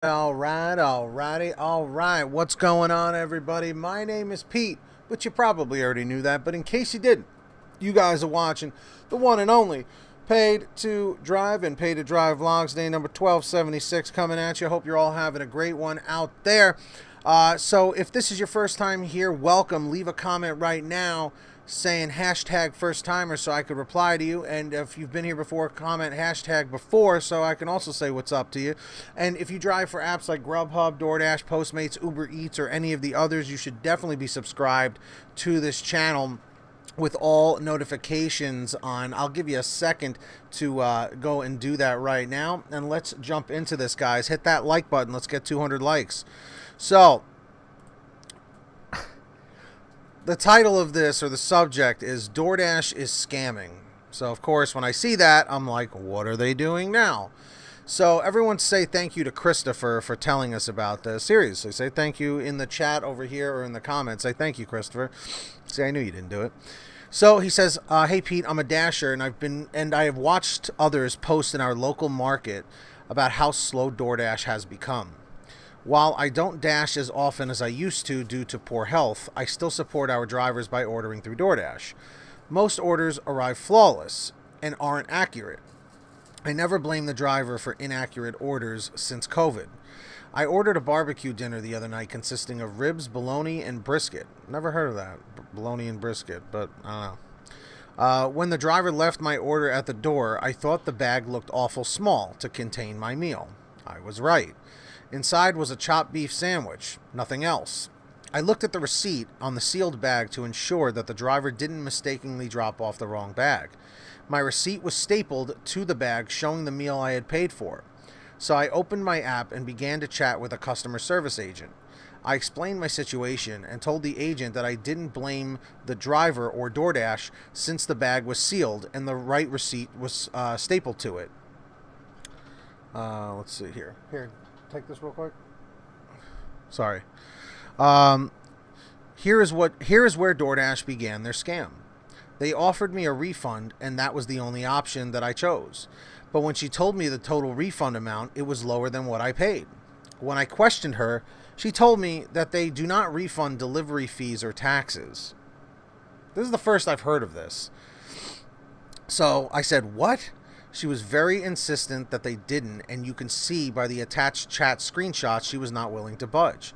All right. What's going on, everybody? My name is Pete, but you probably already knew that. But in case you didn't, you guys are watching the one and only Paid to Drive and Paid to Drive Vlogs, day number 1276 coming at you. Hope you're all having a great one out there. So if this is your first time here, welcome. Leave a comment right now saying hashtag first timer so I could reply to you. And if you've been here before, comment hashtag before so I can also say what's up to you. And if you drive for apps like Grubhub, Doordash, Postmates, Uber Eats, or any of the others, you should definitely be subscribed to this channel with all notifications on. I'll give you a second to go and do that right now. And let's jump into this, guys. Hit that like button. Let's get 200 likes. So, the title of this, or the subject, is DoorDash is scamming. So, of course, when I see that, I'm like, what are they doing now? So, everyone say thank you to Christopher for telling us about this. Seriously, say thank you in the chat over here or in the comments. Say thank you, Christopher. See, I knew you didn't do it. So he says, "Hey Pete, I'm a dasher, and I have watched others post in our local market about how slow DoorDash has become. While I don't dash as often as I used to due to poor health, I still support our drivers by ordering through DoorDash. Most orders arrive flawless and aren't accurate. I never blame the driver for inaccurate orders since COVID. I ordered a barbecue dinner the other night consisting of ribs, bologna, and brisket. Never heard of that, bologna and brisket, but I don't know. When the driver left my order at the door, I thought the bag looked awful small to contain my meal. I was right. Inside was a chopped beef sandwich, nothing else. I looked at the receipt on the sealed bag to ensure that the driver didn't mistakenly drop off the wrong bag. My receipt was stapled to the bag showing the meal I had paid for. So I opened my app and began to chat with a customer service agent. I explained my situation and told the agent that I didn't blame the driver or DoorDash since the bag was sealed and the right receipt was stapled to it. Let's see here. Here, take this real quick. Sorry. Here is where DoorDash began their scam. They offered me a refund, and that was the only option that I chose. But when she told me the total refund amount, it was lower than what I paid. When I questioned her, she told me that they do not refund delivery fees or taxes. This is the first I've heard of this. So I said, what? She was very insistent that they didn't, and you can see by the attached chat screenshots she was not willing to budge.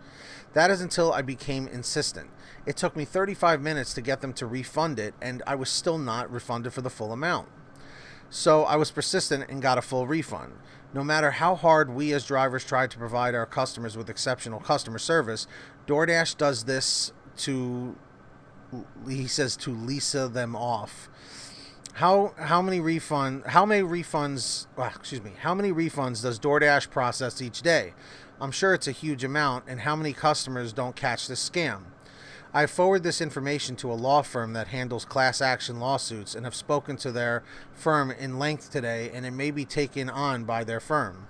That is until I became insistent. It took me 35 minutes to get them to refund it, and I was still not refunded for the full amount. So I was persistent and got a full refund. No matter how hard we as drivers try to provide our customers with exceptional customer service, DoorDash does this to, he says, to Lisa them off. How many refunds does DoorDash process each day? I'm sure it's a huge amount, and how many customers don't catch this scam? I forward this information to a law firm that handles class action lawsuits and have spoken to their firm in length today, and it may be taken on by their firm.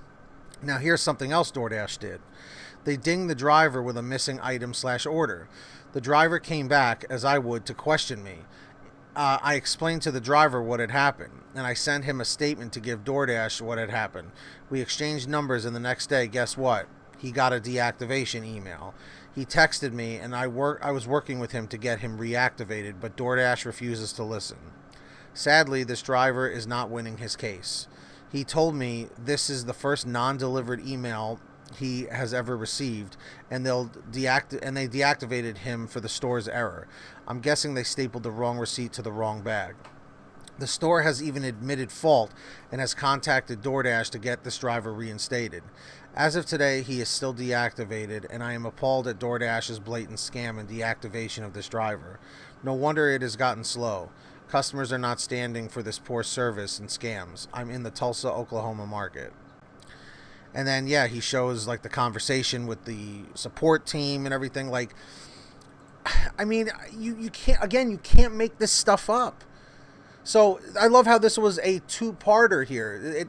Now here's something else DoorDash did. They dinged the driver with a missing item/order. The driver came back, as I would, to question me. I explained to the driver what had happened, and I sent him a statement to give DoorDash what had happened. We exchanged numbers, and the next day, guess what? He got a deactivation email. He texted me, and I was working with him to get him reactivated, but DoorDash refuses to listen. Sadly, this driver is not winning his case. He told me this is the first non-delivered email he has ever received, and they deactivated him for the store's error. I'm guessing they stapled the wrong receipt to the wrong bag. The store has even admitted fault and has contacted DoorDash to get this driver reinstated. As of today, he is still deactivated, and I am appalled at DoorDash's blatant scam and deactivation of this driver. No wonder it has gotten slow. Customers are not standing for this poor service and scams. I'm in the Tulsa, Oklahoma market. And then, yeah, he shows, like, the conversation with the support team and everything. Like, I mean, you can't make this stuff up. So I love how this was a two-parter here.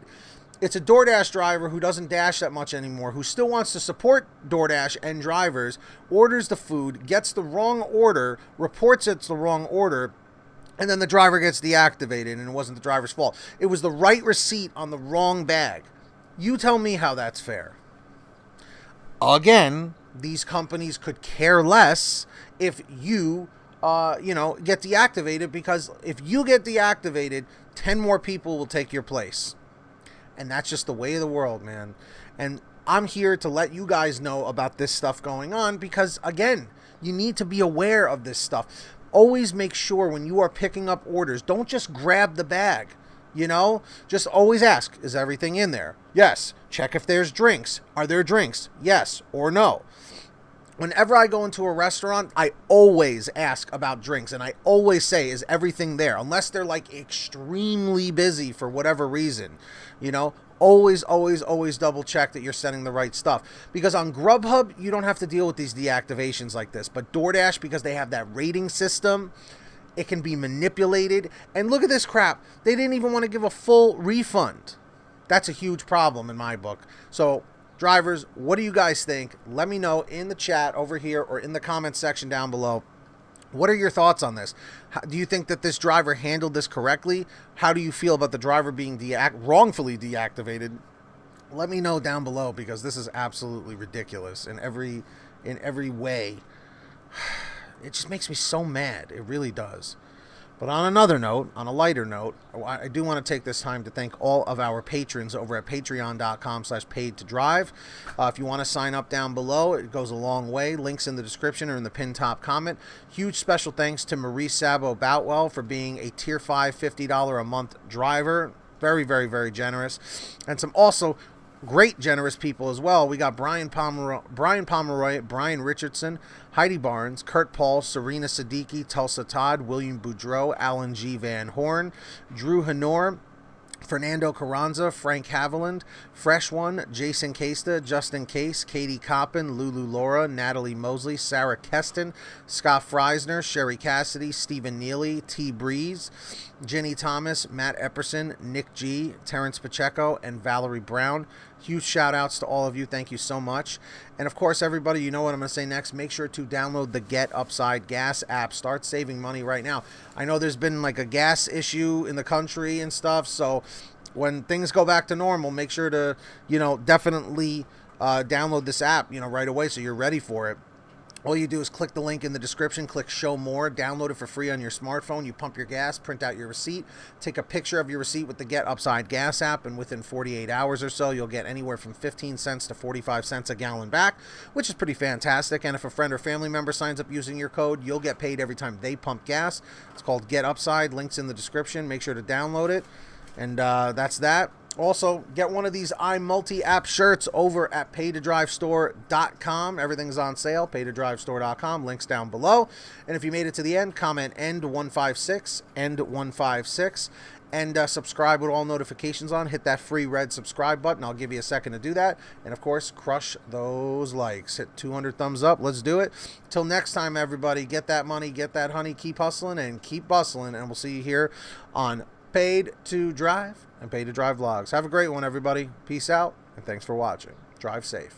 It's a DoorDash driver who doesn't dash that much anymore, who still wants to support DoorDash and drivers, orders the food, gets the wrong order, reports it's the wrong order, and then the driver gets deactivated, and it wasn't the driver's fault. It was the right receipt on the wrong bag. You tell me how that's fair. Again, these companies could care less if you, get deactivated, because if you get deactivated, 10 more people will take your place. And that's just the way of the world, man. And I'm here to let you guys know about this stuff going on because, again, you need to be aware of this stuff. Always make sure when you are picking up orders, don't just grab the bag. Just always ask, is everything in there? Yes. Check if there's drinks. Are there drinks? Yes or no. Whenever I go into a restaurant, I always ask about drinks, and I always say, is everything there? Unless they're like extremely busy for whatever reason, always, always, always double check that you're sending the right stuff. Because on Grubhub, you don't have to deal with these deactivations like this, but DoorDash, because they have that rating system, it can be manipulated. And look at this crap. They didn't even want to give a full refund. That's a huge problem in my book. So, drivers, what do you guys think? Let me know in the chat over here or in the comment section down below. What are your thoughts on this? Do you think that this driver handled this correctly? How do you feel about the driver being wrongfully deactivated? Let me know down below, because this is absolutely ridiculous in every way. It just makes me so mad. It really does. But on another note, on a lighter note, I do want to take this time to thank all of our patrons over at patreon.com/paid-to-drive. If you want to sign up down below, it goes a long way. Links in the description or in the pinned top comment. Huge special thanks to Marie Sabo Boutwell for being a Tier 5 $50 a month driver. Very, very, very generous. And some also great generous people as well. We got Brian Pomeroy, Brian Richardson, Heidi Barnes, Kurt Paul, Serena Siddiqui, Tulsa Todd, William Boudreau, Alan G. Van Horn, Drew Hanor, Fernando Carranza, Frank Haviland, Fresh One, Jason Casta, Justin Case, Katie Coppin, Lulu Laura, Natalie Mosley, Sarah Keston, Scott Freisner, Sherry Cassidy, Stephen Neely, T. Breeze, Jenny Thomas, Matt Epperson, Nick G., Terrence Pacheco, and Valerie Brown. Huge shout outs to all of you. Thank you so much. And of course, everybody, you know what I'm going to say next. Make sure to download the Get Upside Gas app. Start saving money right now. I know there's been like a gas issue in the country and stuff. So when things go back to normal, make sure to, definitely download this app, right away so you're ready for it. All you do is click the link in the description, click show more, download it for free on your smartphone. You pump your gas, print out your receipt, take a picture of your receipt with the Get Upside Gas app, and within 48 hours or so, you'll get anywhere from 15 cents to 45 cents a gallon back, which is pretty fantastic. And if a friend or family member signs up using your code, you'll get paid every time they pump gas. It's called Get Upside. Links in the description. Make sure to download it. And that's that. Also, get one of these iMulti-app shirts over at paytodrivestore.com. Everything's on sale, paytodrivestore.com. Links down below. And if you made it to the end, comment END156, END156, and subscribe with all notifications on. Hit that free red subscribe button. I'll give you a second to do that. And, of course, crush those likes. Hit 200 thumbs up. Let's do it. Till next time, everybody, get that money, get that honey, keep hustling, and keep bustling. And we'll see you here on Paid to Drive and Paid to Drive vlogs. Have a great one, everybody. Peace out, and thanks for watching. Drive safe.